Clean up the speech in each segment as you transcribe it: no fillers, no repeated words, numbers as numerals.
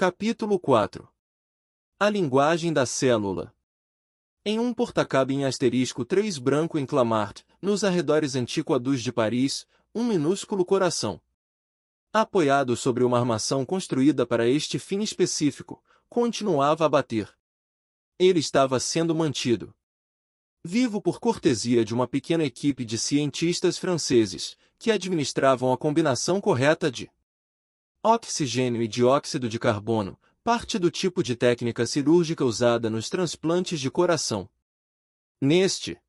Capítulo 4. A linguagem da célula. Em um porta-cabine asterisco 3 branco em Clamart, nos arredores antiquados de Paris, um minúsculo coração, apoiado sobre uma armação construída para este fim específico, continuava a bater. Ele estava sendo mantido vivo por cortesia de uma pequena equipe de cientistas franceses, que administravam a combinação correta de oxigênio e dióxido de carbono, parte do tipo de técnica cirúrgica usada nos transplantes de coração. Neste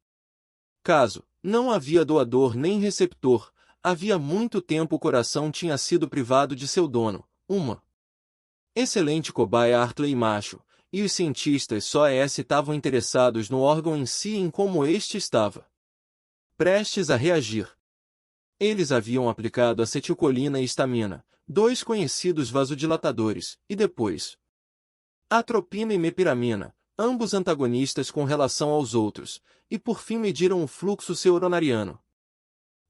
caso, não havia doador nem receptor, havia muito tempo o coração tinha sido privado de seu dono, uma excelente cobaia Hartley macho, e os cientistas só estavam interessados no órgão em si e em como este estava prestes a reagir. Eles haviam aplicado acetilcolina e histamina, 2 conhecidos vasodilatadores, e depois atropina e mepiramina, ambos antagonistas com relação aos outros, e por fim mediram o fluxo coronariano,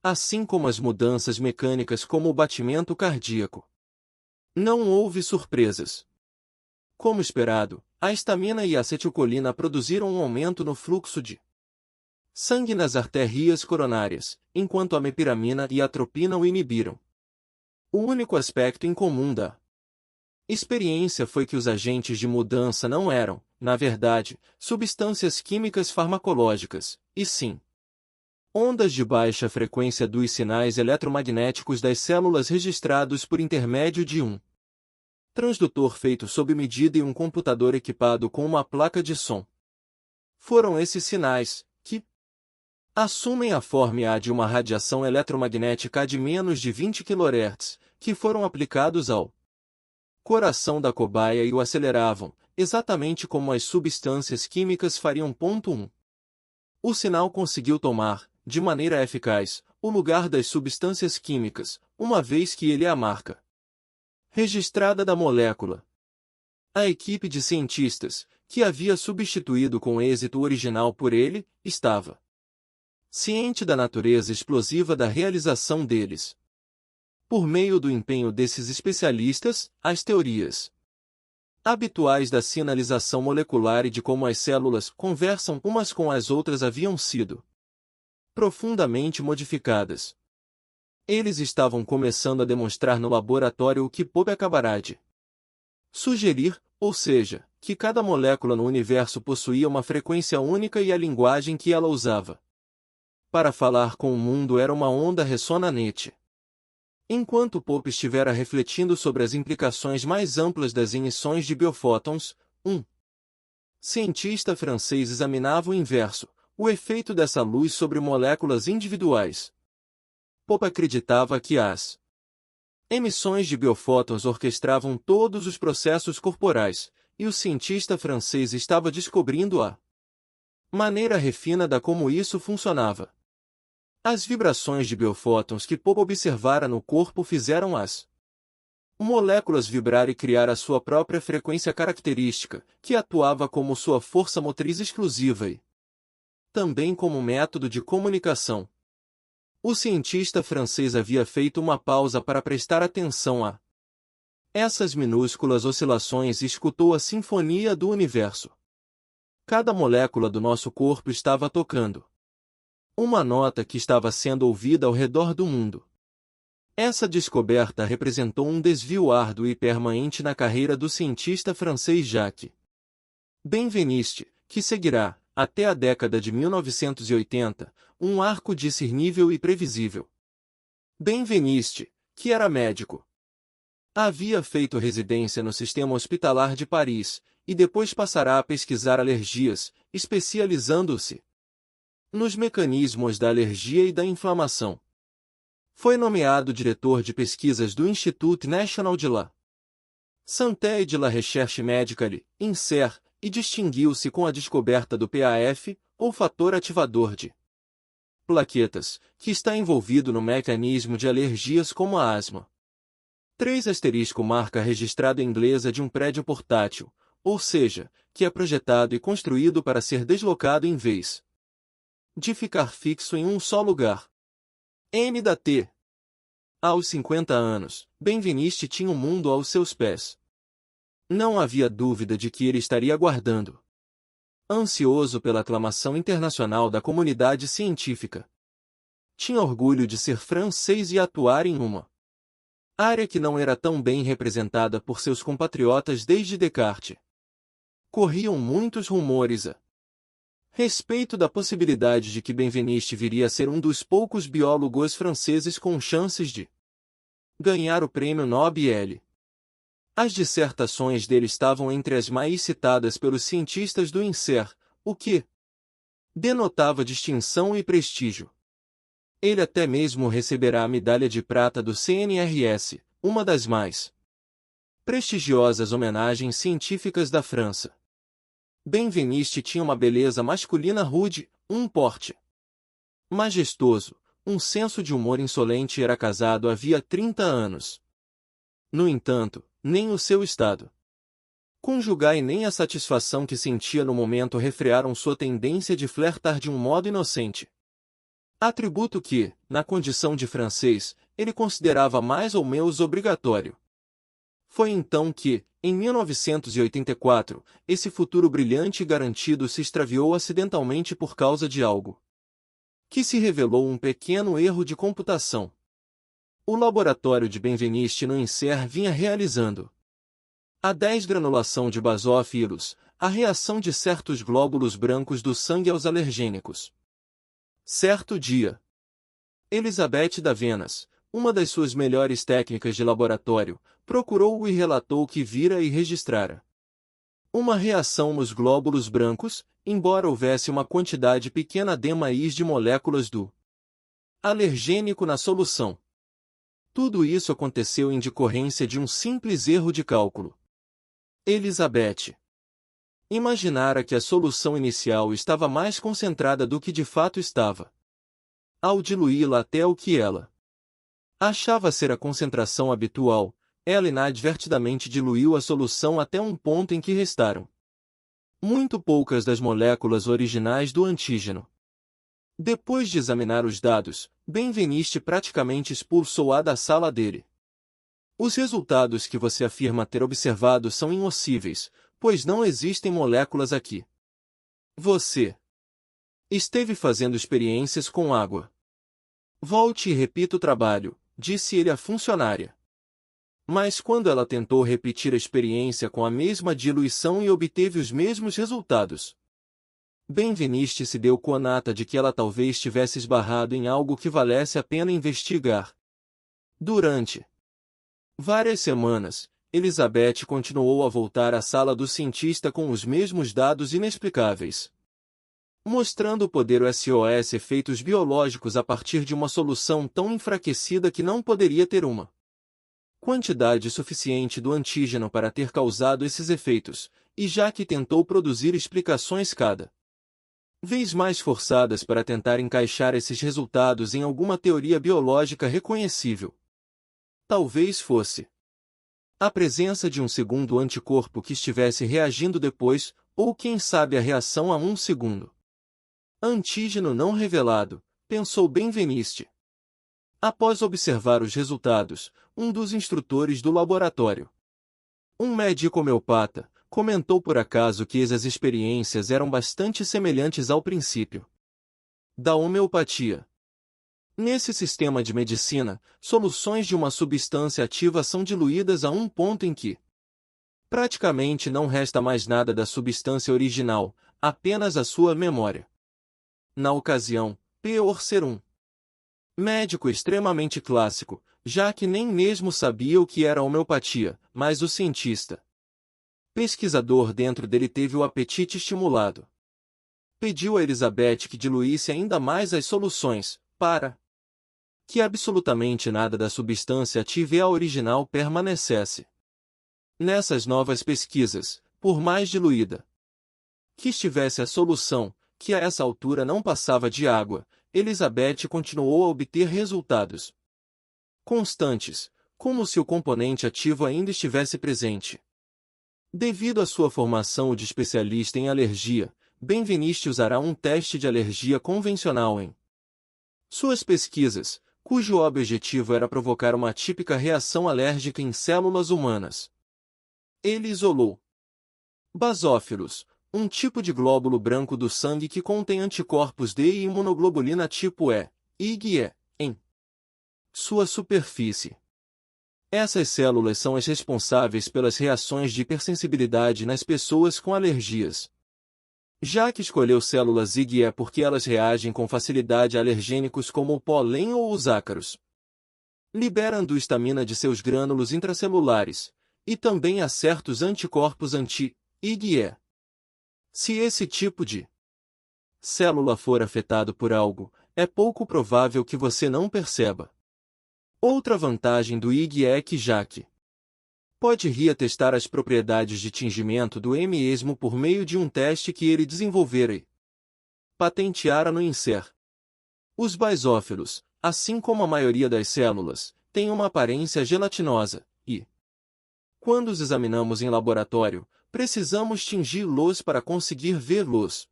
assim como as mudanças mecânicas como o batimento cardíaco. Não houve surpresas. Como esperado, a histamina e a acetilcolina produziram um aumento no fluxo de sangue nas artérias coronárias, enquanto a mepiramina e a atropina o inibiram. O único aspecto em comum da experiência foi que os agentes de mudança não eram, na verdade, substâncias químicas farmacológicas, e sim ondas de baixa frequência dos sinais eletromagnéticos das células registrados por intermédio de um transdutor feito sob medida e um computador equipado com uma placa de som. Foram esses sinais, que assumem a forma de uma radiação eletromagnética de menos de 20 kHz, que foram aplicados ao coração da cobaia e o aceleravam, exatamente como as substâncias químicas fariam. 1. O sinal conseguiu tomar, de maneira eficaz, o lugar das substâncias químicas, uma vez que ele é a marca registrada da molécula. A equipe de cientistas, que havia substituído com êxito o original por ele, estava ciente da natureza explosiva da realização deles. Por meio do empenho desses especialistas, as teorias habituais da sinalização molecular e de como as células conversam umas com as outras haviam sido profundamente modificadas. Eles estavam começando a demonstrar no laboratório o que Pope acabará de sugerir, ou seja, que cada molécula no universo possuía uma frequência única e a linguagem que ela usava para falar com o mundo era uma onda ressonante. Enquanto Pope estivera refletindo sobre as implicações mais amplas das emissões de biofótons, um cientista francês examinava o inverso, o efeito dessa luz sobre moléculas individuais. Pope acreditava que as emissões de biofótons orquestravam todos os processos corporais, e o cientista francês estava descobrindo a maneira refinada como isso funcionava. As vibrações de biofótons que Pope observara no corpo fizeram as moléculas vibrar e criar a sua própria frequência característica, que atuava como sua força motriz exclusiva e também como método de comunicação. O cientista francês havia feito uma pausa para prestar atenção a essas minúsculas oscilações e escutou a sinfonia do universo. Cada molécula do nosso corpo estava tocando uma nota que estava sendo ouvida ao redor do mundo. Essa descoberta representou um desvio árduo e permanente na carreira do cientista francês Jacques Benveniste, que seguirá, até a década de 1980, um arco discernível e previsível. Benveniste, que era médico, havia feito residência no sistema hospitalar de Paris, e depois passará a pesquisar alergias, especializando-se nos mecanismos da alergia e da inflamação. Foi nomeado diretor de pesquisas do Institut National de la Santé et de la Recherche Médicale, INSER, e distinguiu-se com a descoberta do PAF, ou fator ativador de plaquetas, que está envolvido no mecanismo de alergias como a asma. 3 marca registrada inglesa de um prédio portátil, ou seja, que é projetado e construído para ser deslocado em vez de ficar fixo em um só lugar. N.T. Aos 50 anos, Benveniste tinha o mundo aos seus pés. Não havia dúvida de que ele estaria aguardando, ansioso pela aclamação internacional da comunidade científica. Tinha orgulho de ser francês e atuar em uma área que não era tão bem representada por seus compatriotas desde Descartes. Corriam muitos rumores a respeito da possibilidade de que Benveniste viria a ser um dos poucos biólogos franceses com chances de ganhar o prêmio Nobel. As dissertações dele estavam entre as mais citadas pelos cientistas do INSER, o que denotava distinção e prestígio. Ele até mesmo receberá a medalha de prata do CNRS, uma das mais prestigiosas homenagens científicas da França. Benveniste tinha uma beleza masculina rude, um porte majestoso, um senso de humor insolente e era casado havia 30 anos. No entanto, nem o seu estado conjugal e nem a satisfação que sentia no momento refrearam sua tendência de flertar de um modo inocente. Atributo que, na condição de francês, ele considerava mais ou menos obrigatório. Foi então que, em 1984, esse futuro brilhante e garantido se extraviou acidentalmente por causa de algo que se revelou um pequeno erro de computação. O laboratório de Benveniste no INSER vinha realizando a 10 granulação de basófilos, a reação de certos glóbulos brancos do sangue aos alergênicos. Certo dia, Elizabeth Davenas, uma das suas melhores técnicas de laboratório, procurou-o e relatou que vira e registrara uma reação nos glóbulos brancos, embora houvesse uma quantidade pequena de moléculas do alergênico na solução. Tudo isso aconteceu em decorrência de um simples erro de cálculo. Elizabeth imaginara que a solução inicial estava mais concentrada do que de fato estava. Ao diluí-la até o que ela achava ser a concentração habitual, ela inadvertidamente diluiu a solução até um ponto em que restaram muito poucas das moléculas originais do antígeno. Depois de examinar os dados, Benveniste praticamente expulsou-a da sala dele. Os resultados que você afirma ter observado são impossíveis, pois não existem moléculas aqui. Você esteve fazendo experiências com água. Volte e repita o trabalho, disse ele à funcionária. Mas quando ela tentou repetir a experiência com a mesma diluição e obteve os mesmos resultados, Benveniste se deu conta de que ela talvez tivesse esbarrado em algo que valesse a pena investigar. Durante várias semanas, Elizabeth continuou a voltar à sala do cientista com os mesmos dados inexplicáveis, mostrando o poder SOS efeitos biológicos a partir de uma solução tão enfraquecida que não poderia ter uma quantidade suficiente do antígeno para ter causado esses efeitos, e já que tentou produzir explicações cada vez mais forçadas para tentar encaixar esses resultados em alguma teoria biológica reconhecível. Talvez fosse a presença de um segundo anticorpo que estivesse reagindo depois, ou quem sabe a reação a um segundo antígeno não revelado, pensou Benveniste. Após observar os resultados, um dos instrutores do laboratório, um médico homeopata, comentou por acaso que essas experiências eram bastante semelhantes ao princípio da homeopatia. Nesse sistema de medicina, soluções de uma substância ativa são diluídas a um ponto em que praticamente não resta mais nada da substância original, apenas a sua memória. Na ocasião, por ser um médico extremamente clássico, já que nem mesmo sabia o que era homeopatia, mas o cientista pesquisador dentro dele teve o apetite estimulado. Pediu a Elizabeth que diluísse ainda mais as soluções, para que absolutamente nada da substância ativa e a original permanecesse. Nessas novas pesquisas, por mais diluída que estivesse a solução, que a essa altura não passava de água, Elizabeth continuou a obter resultados constantes, como se o componente ativo ainda estivesse presente. Devido à sua formação de especialista em alergia, Benveniste usará um teste de alergia convencional em suas pesquisas, cujo objetivo era provocar uma típica reação alérgica em células humanas. Ele isolou basófilos, um tipo de glóbulo branco do sangue que contém anticorpos D e imunoglobulina tipo E, IgE, em sua superfície. Essas células são as responsáveis pelas reações de hipersensibilidade nas pessoas com alergias. Já que escolheu células IgE porque elas reagem com facilidade a alergênicos como o pólen ou os ácaros. Liberando histamina de seus grânulos intracelulares, e também a certos anticorpos anti-IgE. Se esse tipo de célula for afetado por algo, é pouco provável que você não perceba. Outra vantagem do IgE é que pode testar as propriedades de tingimento do mesmo por meio de um teste que ele desenvolvera e patenteara no INSER. Os basófilos, assim como a maioria das células, têm uma aparência gelatinosa, e, quando os examinamos em laboratório, precisamos tingi-los para conseguir vê-los.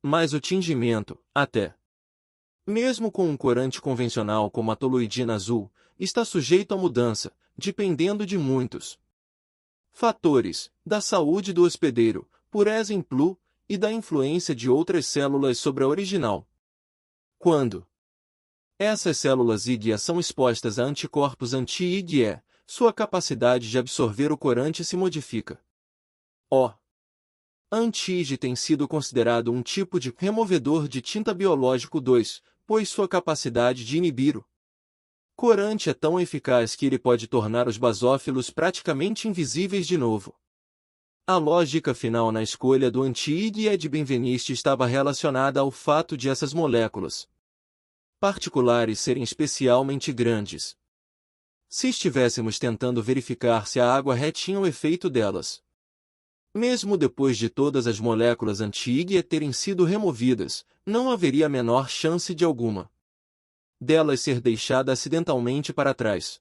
Mas o tingimento, até mesmo com um corante convencional como a toluidina azul, está sujeito a mudança, dependendo de muitos fatores, da saúde do hospedeiro, por exemplo, e da influência de outras células sobre a original. Quando essas células IgE são expostas a anticorpos anti-IgE, sua capacidade de absorver o corante se modifica. O anti-IgE tem sido considerado um tipo de removedor de tinta biológico 2, pois sua capacidade de inibir o corante é tão eficaz que ele pode tornar os basófilos praticamente invisíveis de novo. A lógica final na escolha do anti-IgE de Benveniste estava relacionada ao fato de essas moléculas particulares serem especialmente grandes. Se estivéssemos tentando verificar se a água retinha o efeito delas, mesmo depois de todas as moléculas anti-IgE terem sido removidas, não haveria a menor chance de alguma delas ser deixada acidentalmente para trás.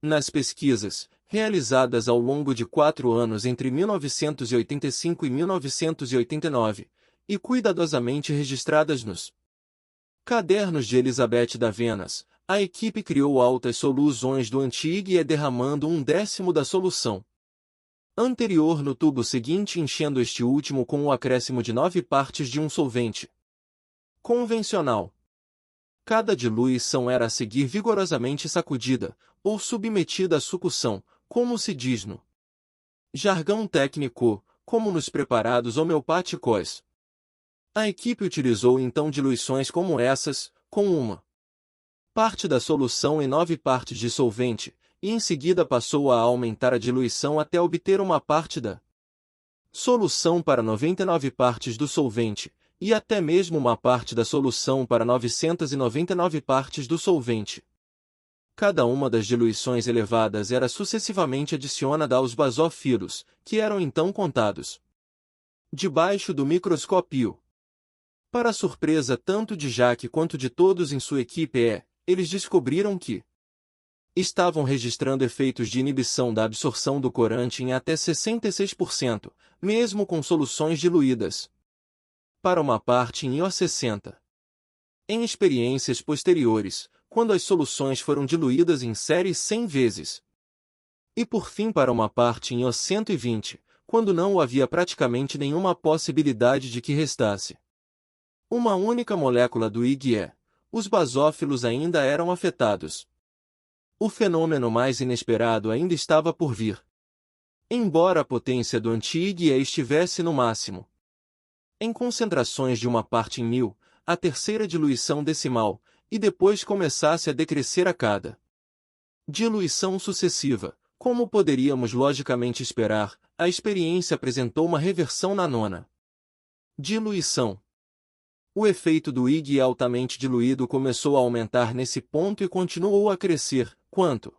Nas pesquisas, realizadas ao longo de 4 anos entre 1985 e 1989, e cuidadosamente registradas nos cadernos de Elizabeth Davenas, a equipe criou altas soluções do anti-IgE derramando 1/10 da solução anterior no tubo seguinte, enchendo este último com o acréscimo de 9 partes de um solvente convencional. Cada diluição era a seguir vigorosamente sacudida, ou submetida à sucção, como se diz no jargão técnico, como nos preparados homeopáticos. A equipe utilizou então diluições como essas, com uma parte da solução em 9 partes de solvente, e em seguida passou a aumentar a diluição até obter uma parte da solução para 99 partes do solvente, e até mesmo uma parte da solução para 999 partes do solvente. Cada uma das diluições elevadas era sucessivamente adicionada aos basófilos, que eram então contados debaixo do microscópio. Para a surpresa tanto de Jacques quanto de todos em sua equipe, eles descobriram que estavam registrando efeitos de inibição da absorção do corante em até 66%, mesmo com soluções diluídas. Para uma parte em O60. Em experiências posteriores, quando as soluções foram diluídas em série 100 vezes. E por fim para uma parte em O120, quando não havia praticamente nenhuma possibilidade de que restasse uma única molécula do IgE, os basófilos ainda eram afetados. O fenômeno mais inesperado ainda estava por vir. Embora a potência do anti-IgE estivesse no máximo, em concentrações de uma parte em 1000, a terceira diluição decimal, e depois começasse a decrescer a cada diluição sucessiva, como poderíamos logicamente esperar, a experiência apresentou uma reversão na nona diluição. O efeito do IgE altamente diluído começou a aumentar nesse ponto e continuou a crescer, quanto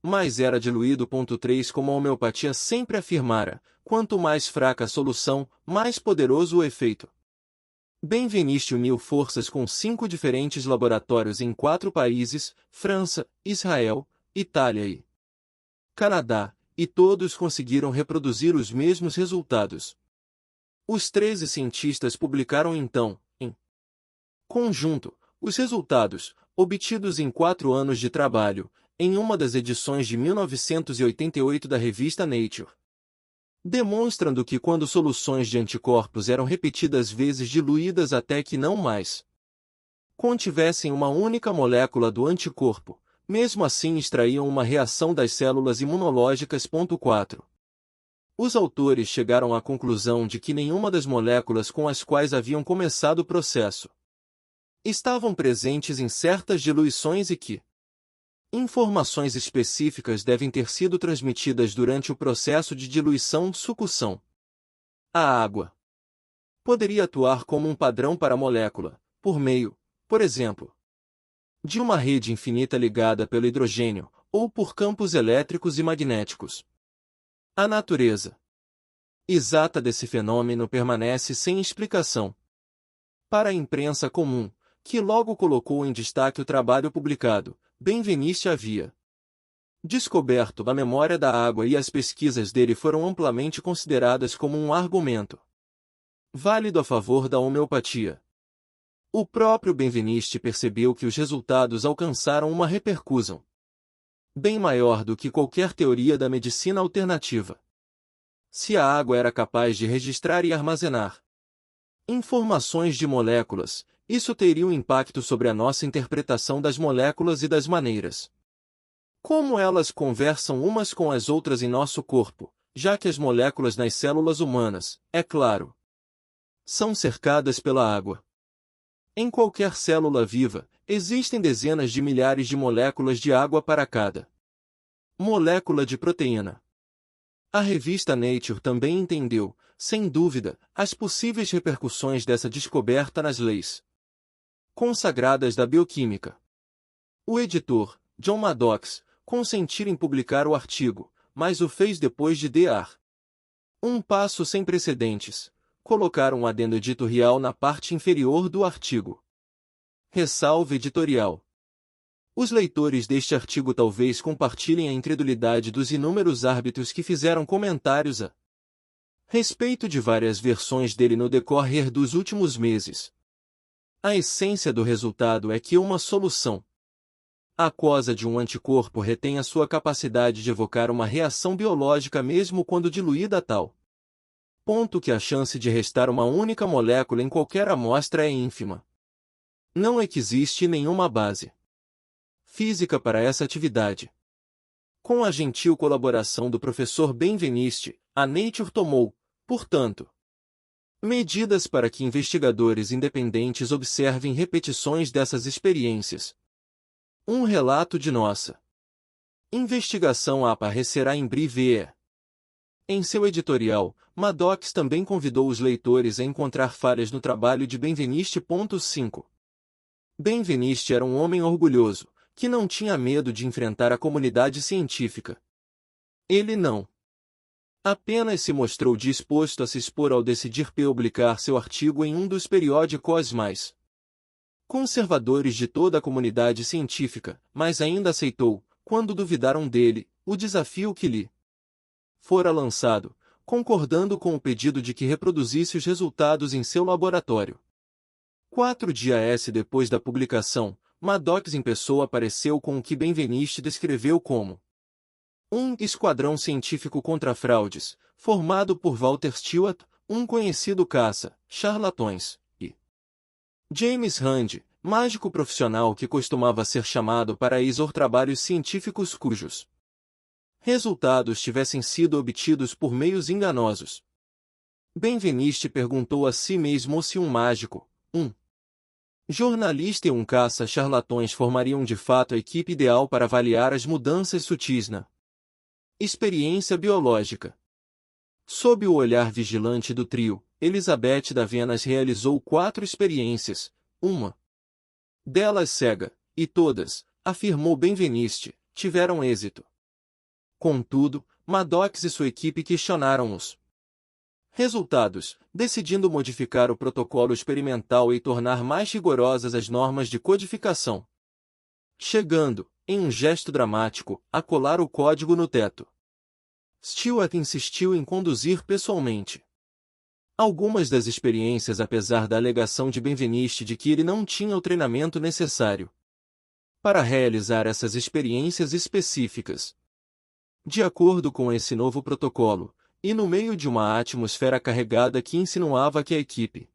mais era diluído. 3 Como a homeopatia sempre afirmara, quanto mais fraca a solução, mais poderoso o efeito. Benveniste uniu forças com 5 diferentes laboratórios em 4 países, França, Israel, Itália e Canadá, e todos conseguiram reproduzir os mesmos resultados. Os 13 cientistas publicaram então, em conjunto, os resultados, obtidos em 4 anos de trabalho, em uma das edições de 1988 da revista Nature, demonstrando que quando soluções de anticorpos eram repetidas vezes diluídas até que não mais contivessem uma única molécula do anticorpo, mesmo assim extraíam uma reação das células imunológicas. 4. Os autores chegaram à conclusão de que nenhuma das moléculas com as quais haviam começado o processo estavam presentes em certas diluições e que informações específicas devem ter sido transmitidas durante o processo de diluição-sucção. A água poderia atuar como um padrão para a molécula, por meio, por exemplo, de uma rede infinita ligada pelo hidrogênio, ou por campos elétricos e magnéticos. A natureza exata desse fenômeno permanece sem explicação. Para a imprensa comum, que logo colocou em destaque o trabalho publicado, Benveniste havia descoberto a memória da água e as pesquisas dele foram amplamente consideradas como um argumento válido a favor da homeopatia. O próprio Benveniste percebeu que os resultados alcançaram uma repercussão bem maior do que qualquer teoria da medicina alternativa. Se a água era capaz de registrar e armazenar informações de moléculas, isso teria um impacto sobre a nossa interpretação das moléculas e das maneiras como elas conversam umas com as outras em nosso corpo, já que as moléculas nas células humanas, é claro, são cercadas pela água. Em qualquer célula viva, existem dezenas de milhares de moléculas de água para cada molécula de proteína. A revista Nature também entendeu, sem dúvida, as possíveis repercussões dessa descoberta nas leis consagradas da bioquímica. O editor, John Maddox, consentiu em publicar o artigo, mas o fez depois de dar um passo sem precedentes: colocar um adendo editorial na parte inferior do artigo. Ressalva editorial. Os leitores deste artigo talvez compartilhem a incredulidade dos inúmeros árbitros que fizeram comentários a respeito de várias versões dele no decorrer dos últimos meses. A essência do resultado é que uma solução aquosa de um anticorpo retém a sua capacidade de evocar uma reação biológica mesmo quando diluída a tal ponto que a chance de restar uma única molécula em qualquer amostra é ínfima. Não existe nenhuma base física para essa atividade. Com a gentil colaboração do professor Benveniste, a Nature tomou, portanto, medidas para que investigadores independentes observem repetições dessas experiências. Um relato de nossa investigação aparecerá em breve. Em seu editorial, Maddox também convidou os leitores a encontrar falhas no trabalho de Benveniste. 5. Benveniste era um homem orgulhoso, que não tinha medo de enfrentar a comunidade científica. Ele não apenas se mostrou disposto a se expor ao decidir publicar seu artigo em um dos periódicos mais conservadores de toda a comunidade científica, mas ainda aceitou, quando duvidaram dele, o desafio que lhe fora lançado, concordando com o pedido de que reproduzisse os resultados em seu laboratório. 4 dias depois da publicação, Maddox em pessoa apareceu com o que Benveniste descreveu como um esquadrão científico contra fraudes, formado por Walter Stewart, um conhecido caça-charlatões, e James Rand, mágico profissional que costumava ser chamado para expor trabalhos científicos cujos resultados tivessem sido obtidos por meios enganosos. Benveniste perguntou a si mesmo se um mágico, um jornalista e um caça-charlatões formariam de fato a equipe ideal para avaliar as mudanças sutis na experiência biológica. Sob o olhar vigilante do trio, Elizabeth Davenas realizou 4 experiências, uma delas cega, e todas, afirmou Benveniste, tiveram êxito. Contudo, Maddox e sua equipe questionaram os resultados, decidindo modificar o protocolo experimental e tornar mais rigorosas as normas de codificação, chegando, em um gesto dramático, a colar o código no teto. Stewart insistiu em conduzir pessoalmente algumas das experiências apesar da alegação de Benveniste de que ele não tinha o treinamento necessário. para realizar essas experiências específicas. De acordo com esse novo protocolo, e no meio de uma atmosfera carregada que insinuava que a equipe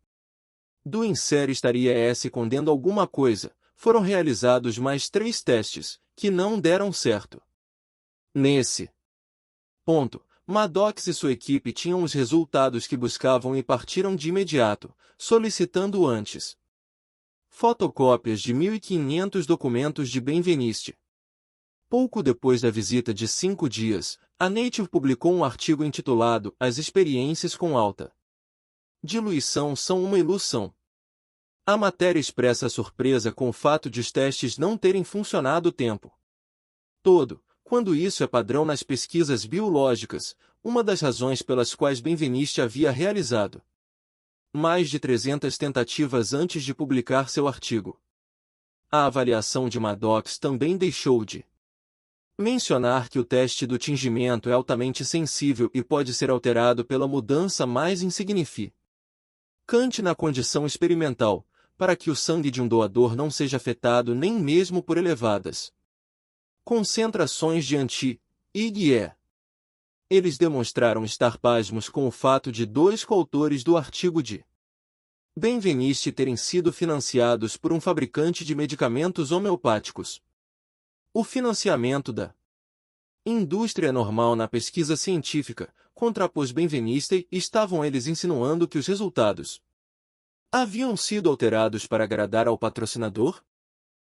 do INSER estaria escondendo alguma coisa, foram realizados mais 3 testes, que não deram certo. Nesse ponto, Maddox e sua equipe tinham os resultados que buscavam e partiram de imediato, solicitando antes fotocópias de 1.500 documentos de Benveniste. Pouco depois da visita de 5 dias, a Nature publicou um artigo intitulado As experiências com alta diluição são uma ilusão. A matéria expressa a surpresa com o fato de os testes não terem funcionado o tempo todo, quando isso é padrão nas pesquisas biológicas, uma das razões pelas quais Benveniste havia realizado mais de 300 tentativas antes de publicar seu artigo. A avaliação de Maddox também deixou de mencionar que o teste do tingimento é altamente sensível e pode ser alterado pela mudança mais insignificante na condição experimental, para que o sangue de um doador não seja afetado nem mesmo por elevadas concentrações de anti-IgE. Eles demonstraram estar pasmos com o fato de 2 coautores do artigo de Benveniste terem sido financiados por um fabricante de medicamentos homeopáticos. O financiamento da indústria normal na pesquisa científica contrapôs Benveniste e estavam eles insinuando que os resultados haviam sido alterados para agradar ao patrocinador?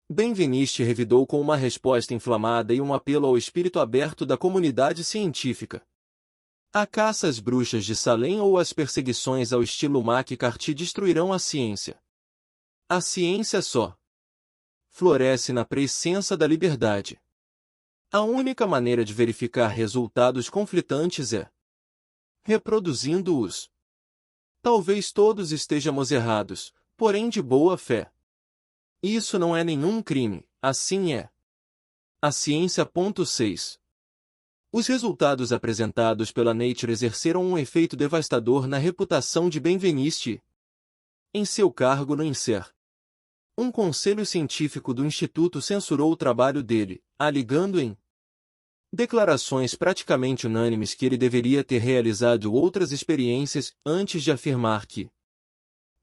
Benveniste revidou com uma resposta inflamada e um apelo ao espírito aberto da comunidade científica. A caça às bruxas de Salem ou as perseguições ao estilo McCarthy destruirão a ciência. A ciência só floresce na presença da liberdade. A única maneira de verificar resultados conflitantes é reproduzindo-os. Talvez todos estejamos errados, porém de boa fé. Isso não é nenhum crime, assim é. A ciência. 6. Os resultados apresentados pela Nature exerceram um efeito devastador na reputação de Benveniste em seu cargo no INSER. Um conselho científico do Instituto censurou o trabalho dele, alegando em declarações praticamente unânimes que ele deveria ter realizado outras experiências antes de afirmar que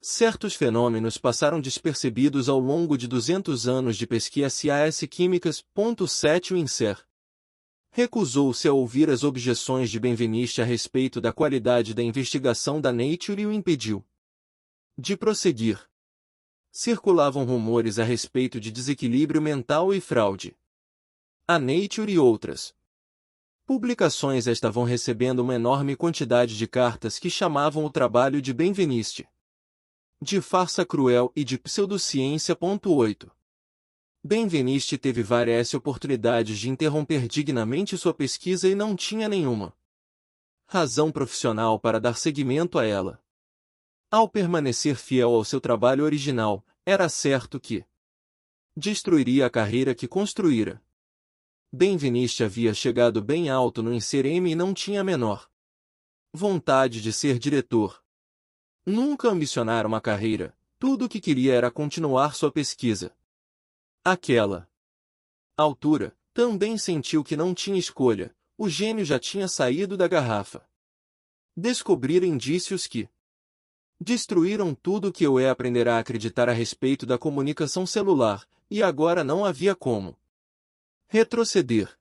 certos fenômenos passaram despercebidos ao longo de 200 anos de pesquisas químicas. 7. O INSER recusou-se a ouvir as objeções de Benveniste a respeito da qualidade da investigação da Nature e o impediu de prosseguir. Circulavam rumores a respeito de desequilíbrio mental e fraude. A Nature e outras publicações estavam recebendo uma enorme quantidade de cartas que chamavam o trabalho de Benveniste de farsa cruel e de pseudociência. 8. Benveniste teve várias oportunidades de interromper dignamente sua pesquisa e não tinha nenhuma razão profissional para dar seguimento a ela. Ao permanecer fiel ao seu trabalho original, era certo que destruiria a carreira que construíra. Benveniste havia chegado bem alto no INSER-M e não tinha a menor vontade de ser diretor. Nunca ambicionara uma carreira, tudo o que queria era continuar sua pesquisa. Àquela altura, também sentiu que não tinha escolha, o gênio já tinha saído da garrafa. Descobrira indícios que destruíram tudo o que eu aprenderá a acreditar a respeito da comunicação celular, e agora não havia como retroceder.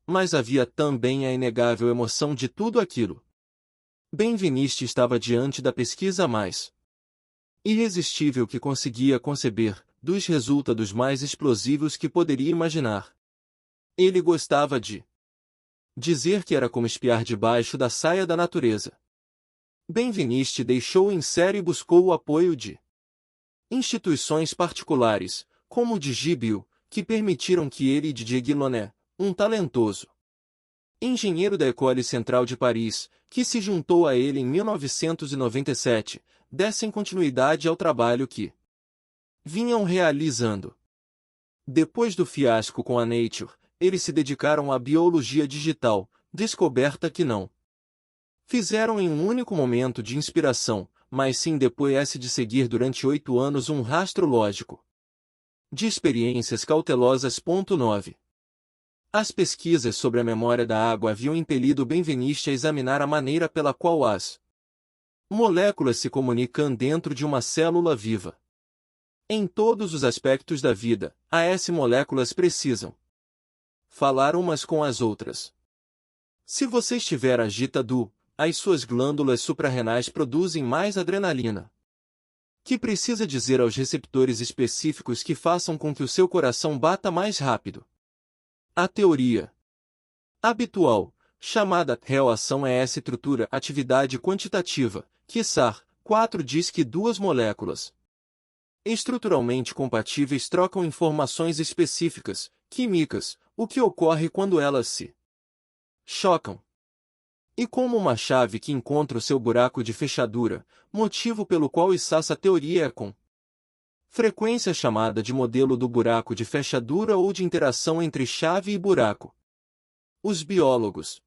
Mas havia também a inegável emoção de tudo aquilo. Benveniste estava diante da pesquisa mais irresistível que conseguia conceber, dos resultados mais explosivos que poderia imaginar. Ele gostava de dizer que era como espiar debaixo da saia da natureza. Benveniste deixou o INSER e buscou o apoio de instituições particulares, como o de Gibbio, que permitiram que ele e Didier Guillonet, um talentoso engenheiro da École Centrale de Paris, que se juntou a ele em 1997, dessem continuidade ao trabalho que vinham realizando. Depois do fiasco com a Nature, eles se dedicaram à biologia digital, descoberta que não fizeram em um único momento de inspiração, mas sim depois de seguir durante 8 anos um rastro lógico De experiências cautelosas. 9. As pesquisas sobre a memória da água haviam impelido Benveniste a examinar a maneira pela qual as moléculas se comunicam dentro de uma célula viva. Em todos os aspectos da vida, as moléculas precisam falar umas com as outras. Se você estiver agitado, as suas glândulas suprarrenais produzem mais adrenalina, que precisa dizer aos receptores específicos que façam com que o seu coração bata mais rápido. A teoria habitual, chamada relação é essa estrutura atividade quantitativa, que SAR 4 diz que duas moléculas estruturalmente compatíveis trocam informações específicas, químicas, o que ocorre quando elas se chocam. E como uma chave que encontra o seu buraco de fechadura, motivo pelo qual essa teoria é com frequência chamada de modelo do buraco de fechadura ou de interação entre chave e buraco. Os biólogos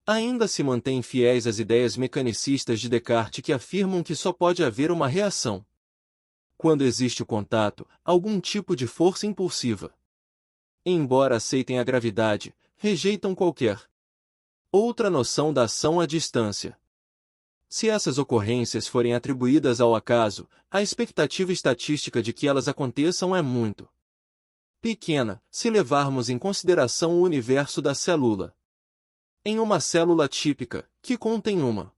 ainda se mantêm fiéis às ideias mecanicistas de Descartes que afirmam que só pode haver uma reação quando existe o contato, algum tipo de força impulsiva. Embora aceitem a gravidade, rejeitam qualquer outra noção da ação à distância. Se essas ocorrências forem atribuídas ao acaso, a expectativa estatística de que elas aconteçam é muito pequena, se levarmos em consideração o universo da célula. Em uma célula típica, que contém uma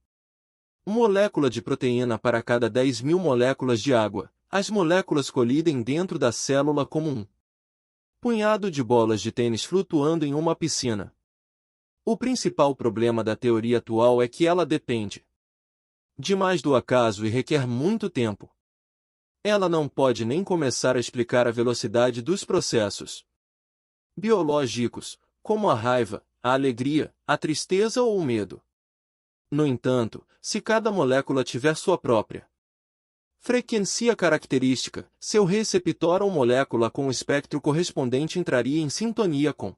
molécula de proteína para cada 10.000 moléculas de água, as moléculas colidem dentro da célula como um punhado de bolas de tênis flutuando em uma piscina. O principal problema da teoria atual é que ela depende demais do acaso e requer muito tempo. Ela não pode nem começar a explicar a velocidade dos processos biológicos, como a raiva, a alegria, a tristeza ou o medo. No entanto, se cada molécula tiver sua própria frequência característica, seu receptor ou molécula com o espectro correspondente entraria em sintonia com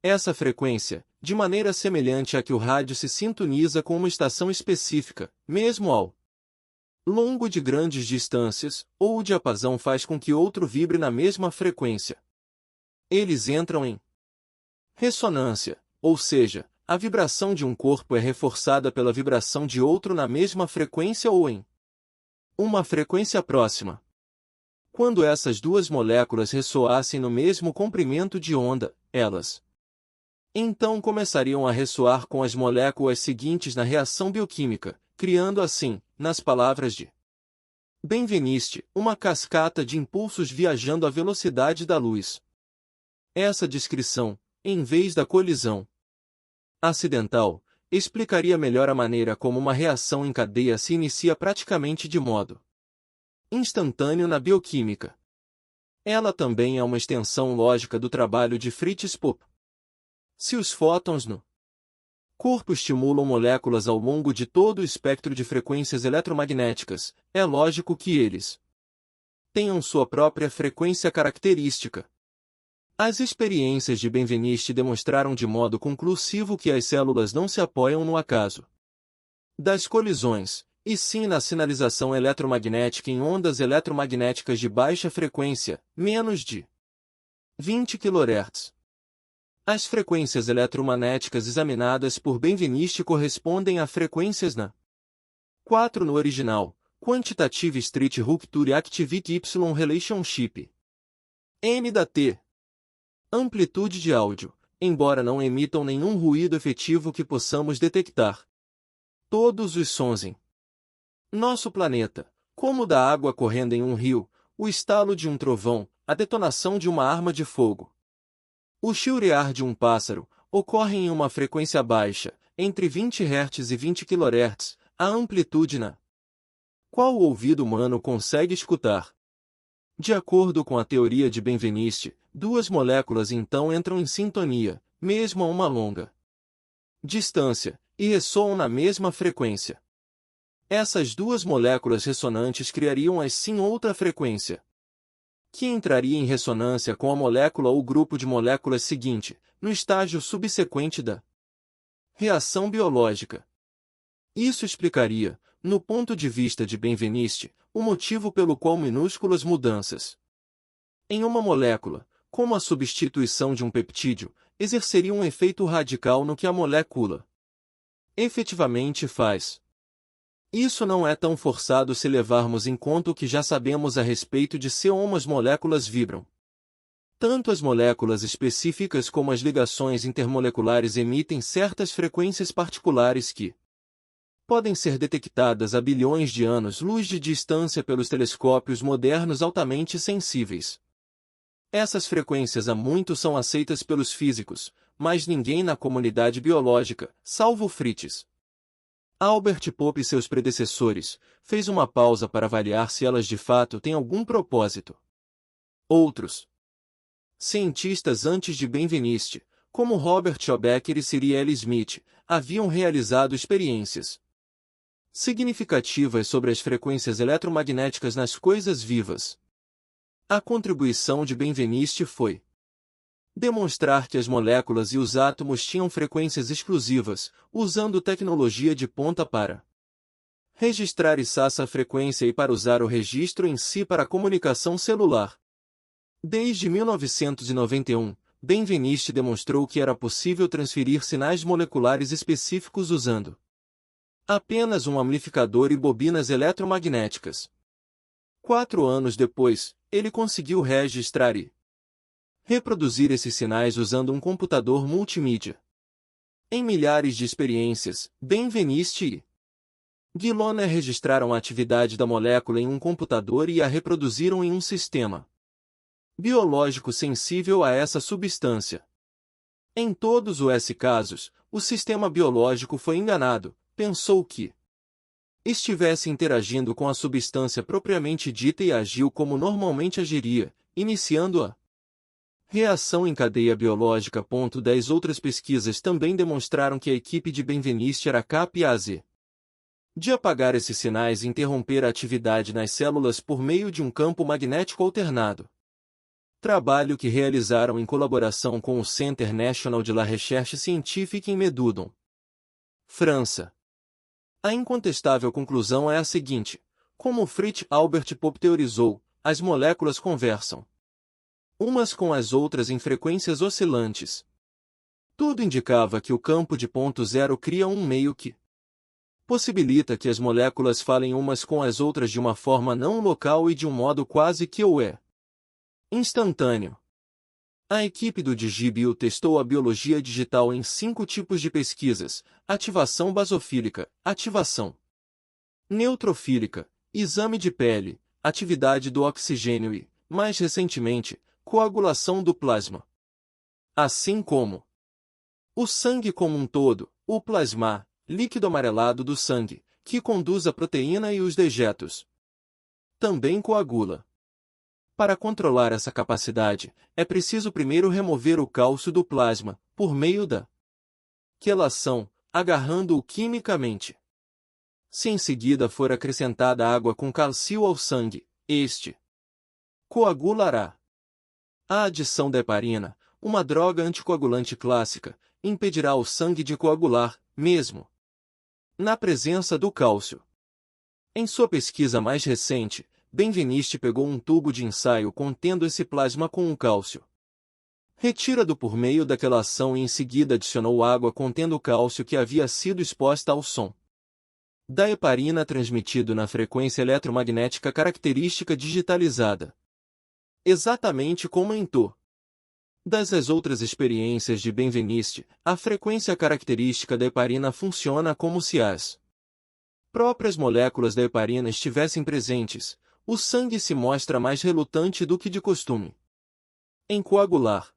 essa frequência, de maneira semelhante a que o rádio se sintoniza com uma estação específica, mesmo ao longo de grandes distâncias, ou o diapasão faz com que outro vibre na mesma frequência. Eles entram em ressonância, ou seja, a vibração de um corpo é reforçada pela vibração de outro na mesma frequência ou em uma frequência próxima. Quando essas duas moléculas ressoassem no mesmo comprimento de onda, elas então começariam a ressoar com as moléculas seguintes na reação bioquímica, criando assim, nas palavras de Benveniste, uma cascata de impulsos viajando à velocidade da luz. Essa descrição, em vez da colisão acidental, explicaria melhor a maneira como uma reação em cadeia se inicia praticamente de modo instantâneo na bioquímica. Ela também é uma extensão lógica do trabalho de Fritz Popp. Se os fótons no corpo estimulam moléculas ao longo de todo o espectro de frequências eletromagnéticas, é lógico que eles tenham sua própria frequência característica. As experiências de Benveniste demonstraram de modo conclusivo que as células não se apoiam no acaso das colisões, e sim na sinalização eletromagnética em ondas eletromagnéticas de baixa frequência, menos de 20 kHz. As frequências eletromagnéticas examinadas por Benveniste correspondem a frequências na 4 no original, Quantitative Street Rupture Activity Y Relationship. N da T. Amplitude de áudio, embora não emitam nenhum ruído efetivo que possamos detectar. Todos os sons em nosso planeta, como o da água correndo em um rio, o estalo de um trovão, a detonação de uma arma de fogo, o chilrear de um pássaro, ocorrem em uma frequência baixa, entre 20 Hz e 20 kHz, a amplitude na qual o ouvido humano consegue escutar. De acordo com a teoria de Benveniste, duas moléculas então entram em sintonia, mesmo a uma longa distância, e ressoam na mesma frequência. Essas duas moléculas ressonantes criariam assim outra frequência, que entraria em ressonância com a molécula ou grupo de moléculas seguinte, no estágio subsequente da reação biológica. Isso explicaria, no ponto de vista de Benveniste, o motivo pelo qual minúsculas mudanças em uma molécula, como a substituição de um peptídeo, exerceria um efeito radical no que a molécula efetivamente faz. Isso não é tão forçado se levarmos em conta o que já sabemos a respeito de como as moléculas vibram. Tanto as moléculas específicas como as ligações intermoleculares emitem certas frequências particulares que podem ser detectadas a bilhões de anos-luz de distância pelos telescópios modernos altamente sensíveis. Essas frequências há muito são aceitas pelos físicos, mas ninguém na comunidade biológica, salvo Fritz Albert Pope e seus predecessores, fez uma pausa para avaliar se elas de fato têm algum propósito. Outros cientistas antes de Benveniste, como Robert Schoebecker e Sir L. Smith, haviam realizado experiências significativas sobre as frequências eletromagnéticas nas coisas vivas. A contribuição de Benveniste foi demonstrar que as moléculas e os átomos tinham frequências exclusivas, usando tecnologia de ponta para registrar essa frequência e para usar o registro em si para a comunicação celular. Desde 1991, Benveniste demonstrou que era possível transferir sinais moleculares específicos usando apenas um amplificador e bobinas eletromagnéticas. 4 anos depois, ele conseguiu registrar e reproduzir esses sinais usando um computador multimídia. Em milhares de experiências, Benveniste e Guillaume registraram a atividade da molécula em um computador e a reproduziram em um sistema biológico sensível a essa substância. Em todos os casos, o sistema biológico foi enganado, pensou que estivesse interagindo com a substância propriamente dita e agiu como normalmente agiria, iniciando a reação em cadeia biológica. 10 Outras pesquisas também demonstraram que a equipe de Benveniste era capaz de apagar esses sinais e interromper a atividade nas células por meio de um campo magnético alternado. Trabalho que realizaram em colaboração com o Centre National de la Recherche Scientifique em Meudon, França. A incontestável conclusão é a seguinte: como Fritz Albert Pope teorizou, as moléculas conversam umas com as outras em frequências oscilantes. Tudo indicava que o campo de ponto zero cria um meio que possibilita que as moléculas falem umas com as outras de uma forma não local e de um modo quase que instantâneo. A equipe do DigiBio testou a biologia digital em 5 tipos de pesquisas: ativação basofílica, ativação neutrofílica, exame de pele, atividade do oxigênio e, mais recentemente, coagulação do plasma. Assim como o sangue como um todo, o plasma, líquido amarelado do sangue, que conduz a proteína e os dejetos, também coagula. Para controlar essa capacidade, é preciso primeiro remover o cálcio do plasma, por meio da quelação, agarrando-o quimicamente. Se em seguida for acrescentada água com calcil ao sangue, este coagulará. A adição da heparina, uma droga anticoagulante clássica, impedirá o sangue de coagular, mesmo na presença do cálcio. Em sua pesquisa mais recente, Benveniste pegou um tubo de ensaio contendo esse plasma com um cálcio. Retira-do por meio da quelação e em seguida adicionou água contendo o cálcio que havia sido exposta ao som da heparina transmitido na frequência eletromagnética característica digitalizada. Exatamente como em todas as outras experiências de Benveniste, a frequência característica da heparina funciona como se as próprias moléculas da heparina estivessem presentes. O sangue se mostra mais relutante do que de costume em coagular.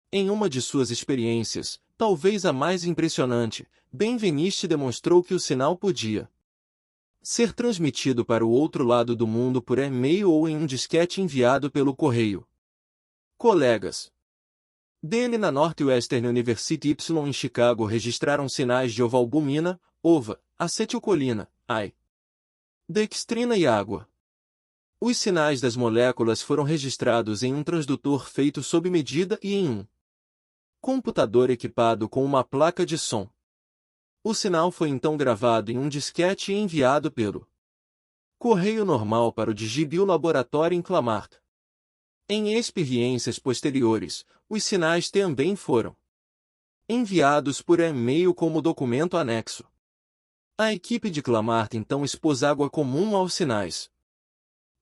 Em uma de suas experiências, talvez a mais impressionante, Benveniste demonstrou que o sinal podia ser transmitido para o outro lado do mundo por e-mail ou em um disquete enviado pelo correio. Colegas dele na Northwestern University Y em Chicago registraram sinais de ovalbumina, ova, acetilcolina, dextrina e água. Os sinais das moléculas foram registrados em um transdutor feito sob medida e em um computador equipado com uma placa de som. O sinal foi então gravado em um disquete e enviado pelo correio normal para o DigiBio Laboratório em Clamart. Em experiências posteriores, os sinais também foram enviados por e-mail como documento anexo. A equipe de Clamart então expôs água comum aos sinais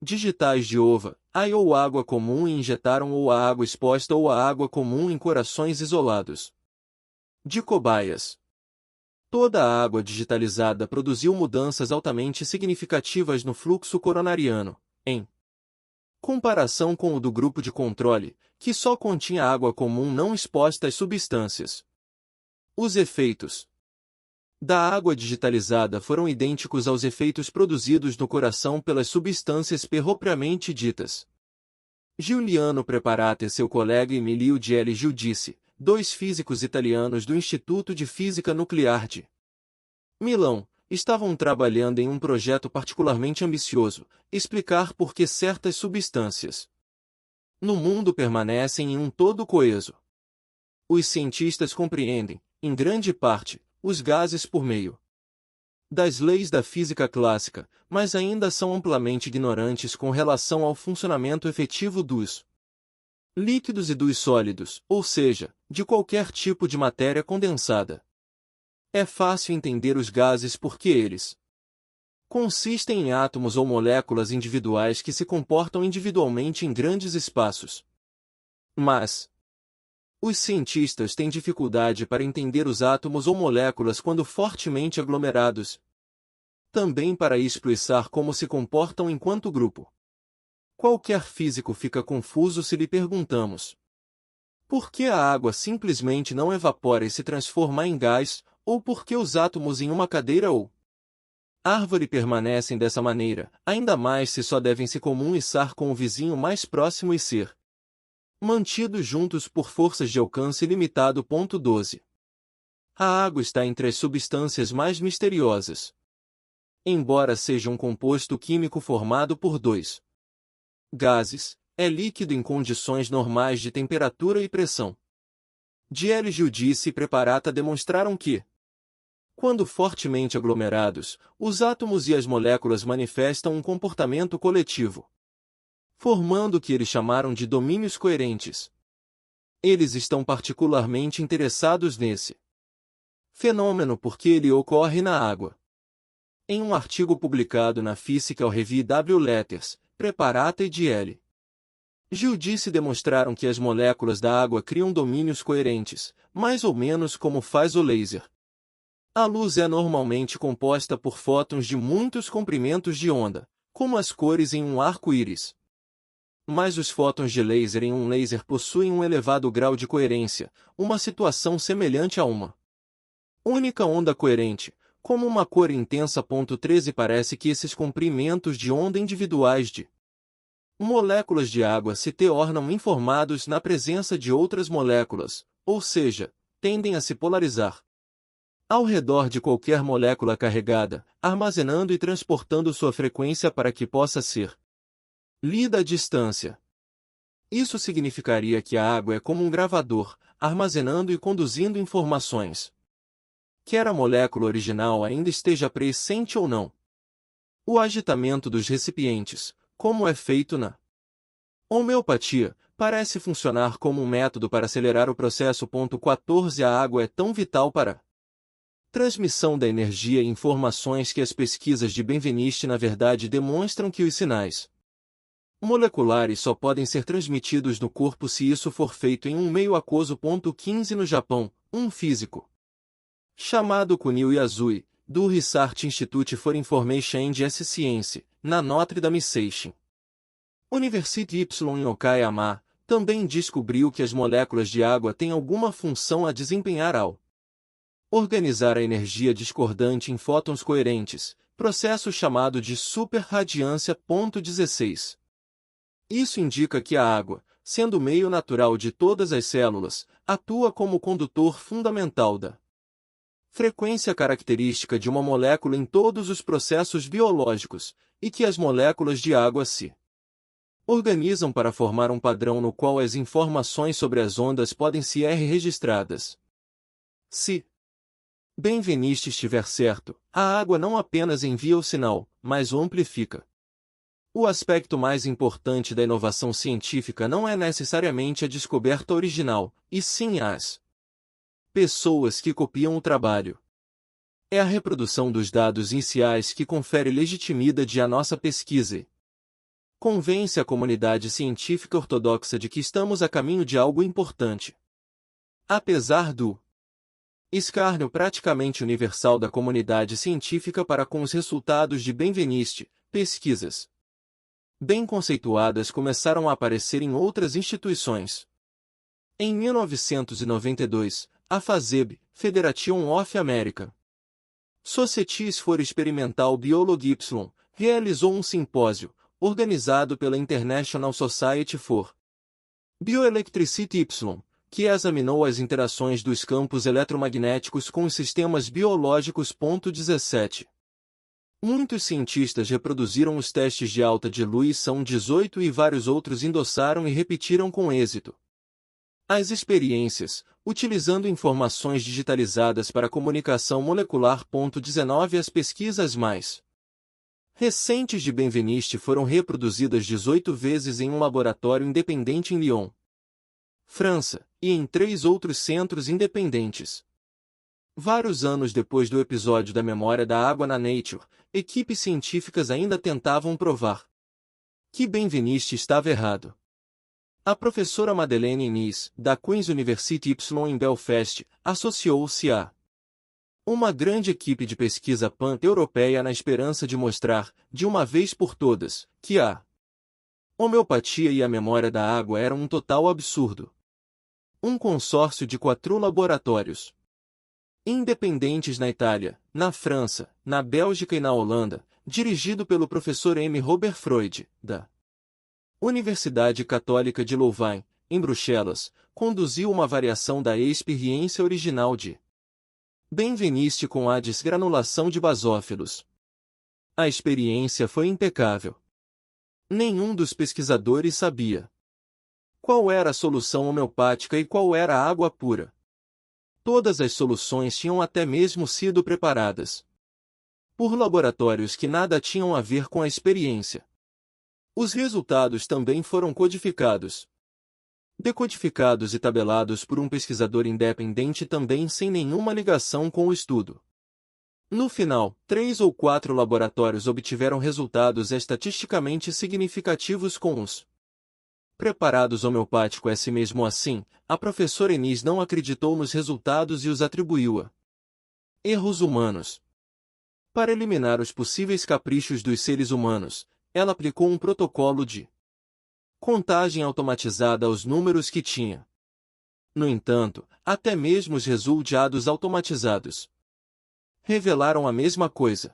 digitais de OVA, ou água comum e injetaram ou a água exposta ou a água comum em corações isolados de cobaias. Toda a água digitalizada produziu mudanças altamente significativas no fluxo coronariano, em comparação com o do grupo de controle, que só continha água comum não exposta às substâncias. Os efeitos da água digitalizada foram idênticos aos efeitos produzidos no coração pelas substâncias propriamente ditas. Giuliano Preparati e seu colega Emilio Gelli Giudice, dois físicos italianos do Instituto de Física Nuclear de Milão, estavam trabalhando em um projeto particularmente ambicioso, explicar por que certas substâncias no mundo permanecem em um todo coeso. Os cientistas compreendem, em grande parte, os gases por meio das leis da física clássica, mas ainda são amplamente ignorantes com relação ao funcionamento efetivo dos líquidos e dos sólidos, ou seja, de qualquer tipo de matéria condensada. É fácil entender os gases porque eles consistem em átomos ou moléculas individuais que se comportam individualmente em grandes espaços. Mas os cientistas têm dificuldade para entender os átomos ou moléculas quando fortemente aglomerados. Também para expressar como se comportam enquanto grupo. Qualquer físico fica confuso se lhe perguntamos por que a água simplesmente não evapora e se transforma em gás, ou por que os átomos em uma cadeira ou árvore permanecem dessa maneira, ainda mais se só devem se comunicar com o vizinho mais próximo e ser mantidos juntos por forças de alcance limitado. 12. A água está entre as substâncias mais misteriosas. Embora seja um composto químico formado por dois gases, é líquido em condições normais de temperatura e pressão. Gelli Giudice e Preparati demonstraram que, quando fortemente aglomerados, os átomos e as moléculas manifestam um comportamento coletivo, formando o que eles chamaram de domínios coerentes. Eles estão particularmente interessados nesse fenômeno porque ele ocorre na água. Em um artigo publicado na Physical Review W. Letters, Preparati e Gelli Giudice demonstraram que as moléculas da água criam domínios coerentes, mais ou menos como faz o laser. A luz é normalmente composta por fótons de muitos comprimentos de onda, como as cores em um arco-íris. Mas os fótons de laser em um laser possuem um elevado grau de coerência, uma situação semelhante a uma única onda coerente, como uma cor intensa. 13 Parece que esses comprimentos de onda individuais de moléculas de água se tornam informados na presença de outras moléculas, ou seja, tendem a se polarizar ao redor de qualquer molécula carregada, armazenando e transportando sua frequência para que possa ser lida à distância. Isso significaria que a água é como um gravador, armazenando e conduzindo informações. Quer a molécula original ainda esteja presente ou não. O agitamento dos recipientes, como é feito na homeopatia, parece funcionar como um método para acelerar o processo. 14 A água é tão vital para a transmissão da energia e informações que as pesquisas de Benveniste na verdade demonstram que os sinais moleculares só podem ser transmitidos no corpo se isso for feito em um meio aquoso. 15 No Japão, um físico chamado Kunio Yasui, do Research Institute for Information and Science, na Notre Dame Seishin University em Okayama, também descobriu que as moléculas de água têm alguma função a desempenhar ao organizar a energia discordante em fótons coerentes, processo chamado de superradiância. 16. Isso indica que a água, sendo o meio natural de todas as células, atua como condutor fundamental da frequência característica de uma molécula em todos os processos biológicos, e que as moléculas de água se organizam para formar um padrão no qual as informações sobre as ondas podem ser registradas. Se Benveniste estiver certo, a água não apenas envia o sinal, mas o amplifica. O aspecto mais importante da inovação científica não é necessariamente a descoberta original, e sim as pessoas que copiam o trabalho. É a reprodução dos dados iniciais que confere legitimidade à nossa pesquisa e convence a comunidade científica ortodoxa de que estamos a caminho de algo importante. Apesar do escárnio praticamente universal da comunidade científica para com os resultados de Benveniste, pesquisas bem conceituadas começaram a aparecer em outras instituições. Em 1992, a FASEB, Federation of American Societies for Experimental Biology Y, realizou um simpósio, organizado pela International Society for Bioelectricity Y, que examinou as interações dos campos eletromagnéticos com os sistemas biológicos. 17. Muitos cientistas reproduziram os testes de alta diluição 18 e vários outros endossaram e repetiram com êxito as experiências, utilizando informações digitalizadas para comunicação molecular. 19 As pesquisas mais recentes de Benveniste foram reproduzidas 18 vezes em um laboratório independente em Lyon, França, e em 3 outros centros independentes. Vários anos depois do episódio da memória da água na Nature, equipes científicas ainda tentavam provar que Benveniste estava errado. A professora Madeleine Innis, da Queen's University Y em Belfast, associou-se a uma grande equipe de pesquisa pan-europeia na esperança de mostrar, de uma vez por todas, que a homeopatia e a memória da água eram um total absurdo. Um consórcio de 4 laboratórios independentes na Itália, na França, na Bélgica e na Holanda, dirigido pelo professor M. Robert Freud, da Universidade Católica de Louvain, em Bruxelas, conduziu uma variação da experiência original de Benveniste com a desgranulação de basófilos. A experiência foi impecável. Nenhum dos pesquisadores sabia qual era a solução homeopática e qual era a água pura. Todas as soluções tinham até mesmo sido preparadas por laboratórios que nada tinham a ver com a experiência. Os resultados também foram codificados, decodificados e tabelados por um pesquisador independente também sem nenhuma ligação com o estudo. No final, 3 ou 4 laboratórios obtiveram resultados estatisticamente significativos com os preparados homeopáticos. Mesmo assim, a professora Innis não acreditou nos resultados e os atribuiu a erros humanos. Para eliminar os possíveis caprichos dos seres humanos, ela aplicou um protocolo de contagem automatizada aos números que tinha. No entanto, até mesmo os resultados automatizados revelaram a mesma coisa.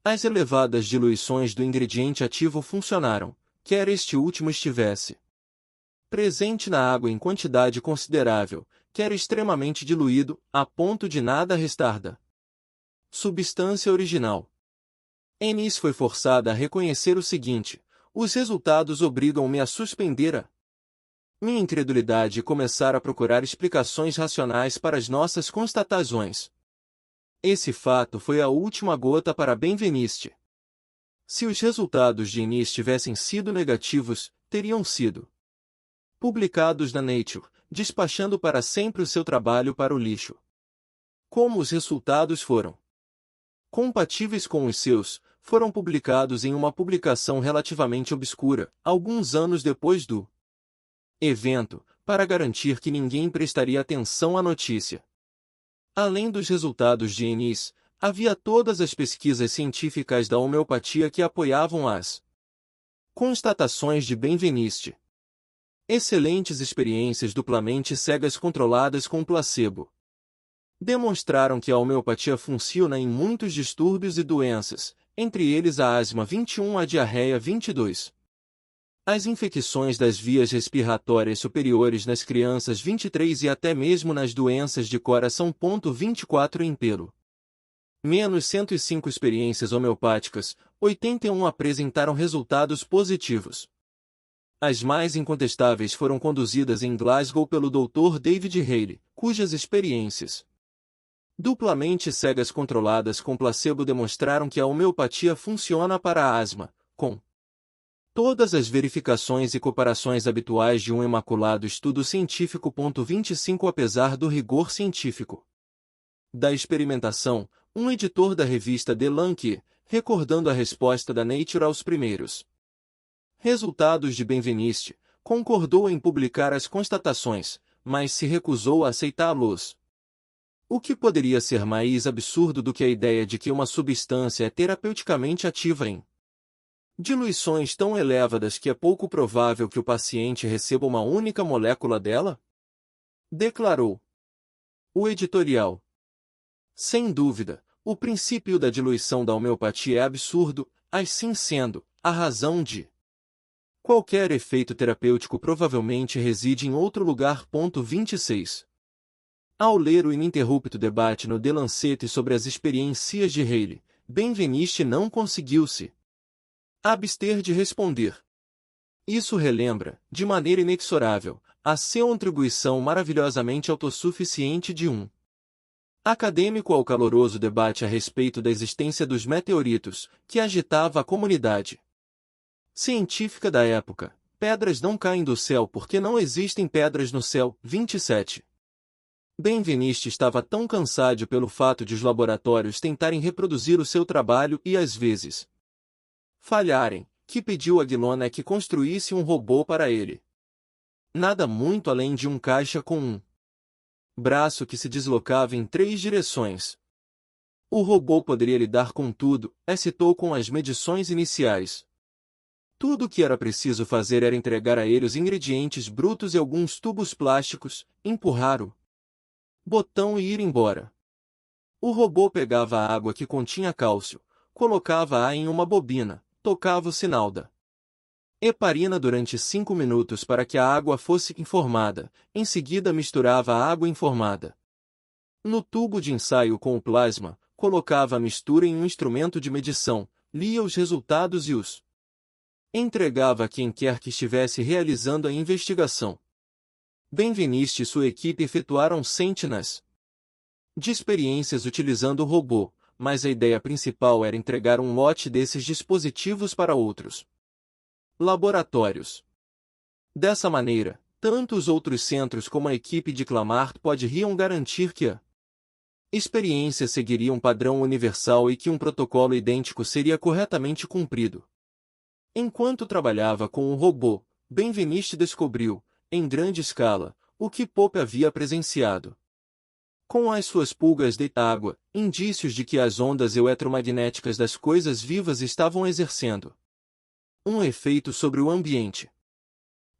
As elevadas diluições do ingrediente ativo funcionaram, quer este último estivesse presente na água em quantidade considerável, quer extremamente diluído, a ponto de nada restar da substância original. Innis foi forçada a reconhecer o seguinte: os resultados obrigam-me a suspender a minha incredulidade e começar a procurar explicações racionais para as nossas constatações. Esse fato foi a última gota para Benveniste. Se os resultados de Innis tivessem sido negativos, teriam sido publicados na Nature, despachando para sempre o seu trabalho para o lixo. Como os resultados foram compatíveis com os seus, foram publicados em uma publicação relativamente obscura, alguns anos depois do evento, para garantir que ninguém prestaria atenção à notícia. Além dos resultados de Innis, havia todas as pesquisas científicas da homeopatia que apoiavam as constatações de Benveniste. Excelentes experiências duplamente cegas controladas com placebo demonstraram que a homeopatia funciona em muitos distúrbios e doenças, entre eles a asma 21 e a diarreia 22. As infecções das vias respiratórias superiores nas crianças 23 e até mesmo nas doenças de coração. 24 Em pelo menos 105 experiências homeopáticas, 81 apresentaram resultados positivos. As mais incontestáveis foram conduzidas em Glasgow pelo Dr. David Haley, cujas experiências duplamente cegas controladas com placebo demonstraram que a homeopatia funciona para a asma, com Todas as verificações e comparações habituais de um imaculado estudo científico. 25 Apesar do rigor científico da experimentação, um editor da revista The Lancet, recordando a resposta da Nature aos primeiros resultados de Benveniste, concordou em publicar as constatações, mas se recusou a aceitá-los. O que poderia ser mais absurdo do que a ideia de que uma substância é terapeuticamente ativa em diluições tão elevadas que é pouco provável que o paciente receba uma única molécula dela? Declarou o editorial. Sem dúvida, o princípio da diluição da homeopatia é absurdo, assim sendo, a razão de qualquer efeito terapêutico provavelmente reside em outro lugar. 26. Ao ler o ininterrupto debate no The Lancet sobre as experiências de Haley, Benveniste não conseguiu se abster de responder. Isso relembra, de maneira inexorável, a sua contribuição maravilhosamente autossuficiente de um acadêmico ao caloroso debate a respeito da existência dos meteoritos, que agitava a comunidade científica da época. Pedras não caem do céu porque não existem pedras no céu. 27. Benveniste estava tão cansado pelo fato de os laboratórios tentarem reproduzir o seu trabalho e às vezes falharem, que pediu a Guilona que construísse um robô para ele. Nada muito além de um caixa com um braço que se deslocava em 3 direções. O robô poderia lidar com tudo, exceto com as medições iniciais. Tudo o que era preciso fazer era entregar a ele os ingredientes brutos e alguns tubos plásticos, empurrar o botão e ir embora. O robô pegava a água que continha cálcio, colocava-a em uma bobina, tocava o sinal da heparina durante 5 minutos para que a água fosse informada, em seguida misturava a água informada no tubo de ensaio com o plasma, colocava a mistura em um instrumento de medição, lia os resultados e os entregava a quem quer que estivesse realizando a investigação. Benveniste e sua equipe efetuaram centenas de experiências utilizando o robô, mas a ideia principal era entregar um lote desses dispositivos para outros laboratórios. Dessa maneira, tanto os outros centros como a equipe de Clamart poderiam garantir que a experiência seguiria um padrão universal e que um protocolo idêntico seria corretamente cumprido. Enquanto trabalhava com o robô, Benveniste descobriu, em grande escala, o que Pope havia presenciado. Com as suas pulgas de água, indícios de que as ondas eletromagnéticas das coisas vivas estavam exercendo um efeito sobre o ambiente.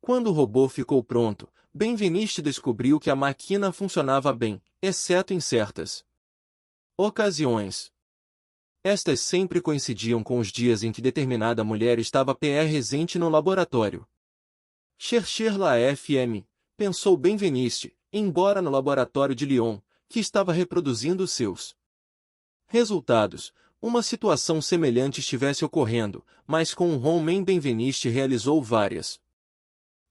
Quando o robô ficou pronto, Benveniste descobriu que a máquina funcionava bem, exceto em certas ocasiões. Estas sempre coincidiam com os dias em que determinada mulher estava presente no laboratório. Chercher la FM, pensou Benveniste, embora no laboratório de Lyon, que estava reproduzindo seus resultados, uma situação semelhante estivesse ocorrendo, mas com o homem Benveniste realizou várias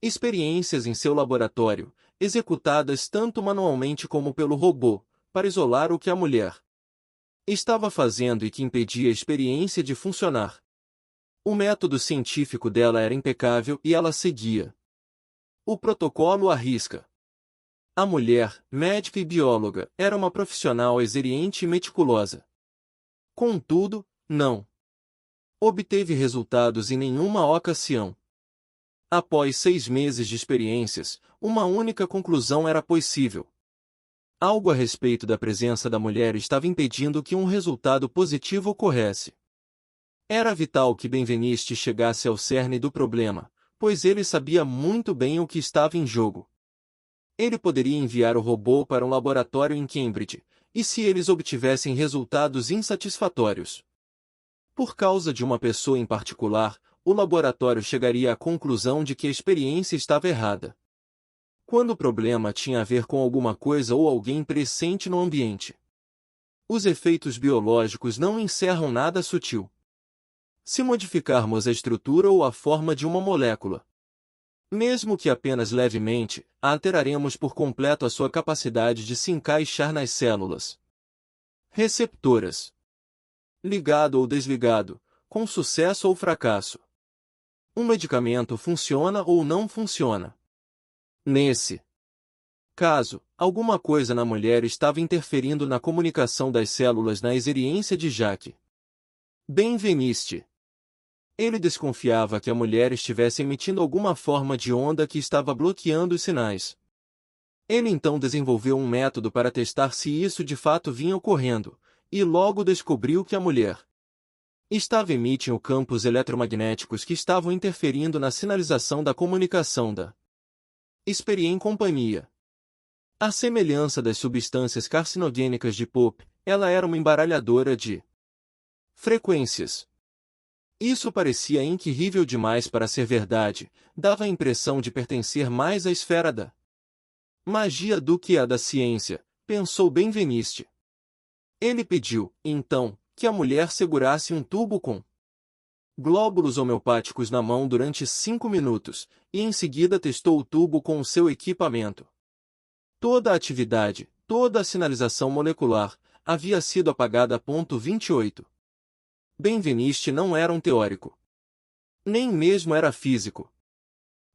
experiências em seu laboratório, executadas tanto manualmente como pelo robô, para isolar o que a mulher estava fazendo e que impedia a experiência de funcionar. O método científico dela era impecável e ela seguia o protocolo à risca. A mulher, médica e bióloga, era uma profissional experiente e meticulosa. Contudo, não obteve resultados em nenhuma ocasião. Após 6 meses de experiências, uma única conclusão era possível. Algo a respeito da presença da mulher estava impedindo que um resultado positivo ocorresse. Era vital que Benveniste chegasse ao cerne do problema, pois ele sabia muito bem o que estava em jogo. Ele poderia enviar o robô para um laboratório em Cambridge, e se eles obtivessem resultados insatisfatórios por causa de uma pessoa em particular, o laboratório chegaria à conclusão de que a experiência estava errada. Quando o problema tinha a ver com alguma coisa ou alguém presente no ambiente. Os efeitos biológicos não encerram nada sutil. Se modificarmos a estrutura ou a forma de uma molécula, mesmo que apenas levemente, alteraremos por completo a sua capacidade de se encaixar nas células receptoras. Ligado ou desligado, com sucesso ou fracasso. Um medicamento funciona ou não funciona. Nesse caso, alguma coisa na mulher estava interferindo na comunicação das células na experiência de Jacques Benveniste. Ele desconfiava que a mulher estivesse emitindo alguma forma de onda que estava bloqueando os sinais. Ele então desenvolveu um método para testar se isso de fato vinha ocorrendo, e logo descobriu que a mulher estava emitindo campos eletromagnéticos que estavam interferindo na sinalização da comunicação da Esperien companhia. À semelhança das substâncias carcinogênicas de Pope, ela era uma embaralhadora de frequências. Isso parecia inquirrível demais para ser verdade, dava a impressão de pertencer mais à esfera da magia do que à da ciência, pensou Benveniste. Ele pediu, então, que a mulher segurasse um tubo com glóbulos homeopáticos na mão durante 5 minutos, e em seguida testou o tubo com o seu equipamento. Toda a atividade, toda a sinalização molecular, havia sido apagada a ponto 28. Benveniste não era um teórico. Nem mesmo era físico.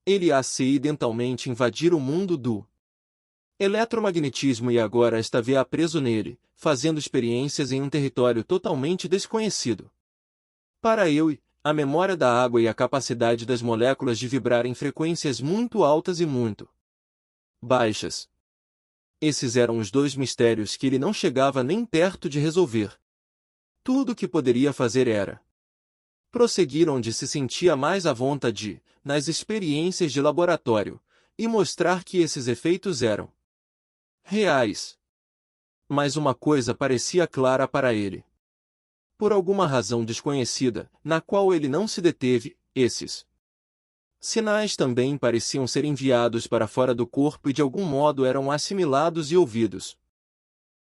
Ele acidentalmente invadir o mundo do eletromagnetismo e agora estava preso nele, fazendo experiências em um território totalmente desconhecido. Para eu, a memória da água e a capacidade das moléculas de vibrar em frequências muito altas e muito baixas. Esses eram os dois mistérios que ele não chegava nem perto de resolver. Tudo o que poderia fazer era prosseguir onde se sentia mais à vontade, nas experiências de laboratório, e mostrar que esses efeitos eram reais. Mas uma coisa parecia clara para ele. Por alguma razão desconhecida, na qual ele não se deteve, esses sinais também pareciam ser enviados para fora do corpo e de algum modo eram assimilados e ouvidos.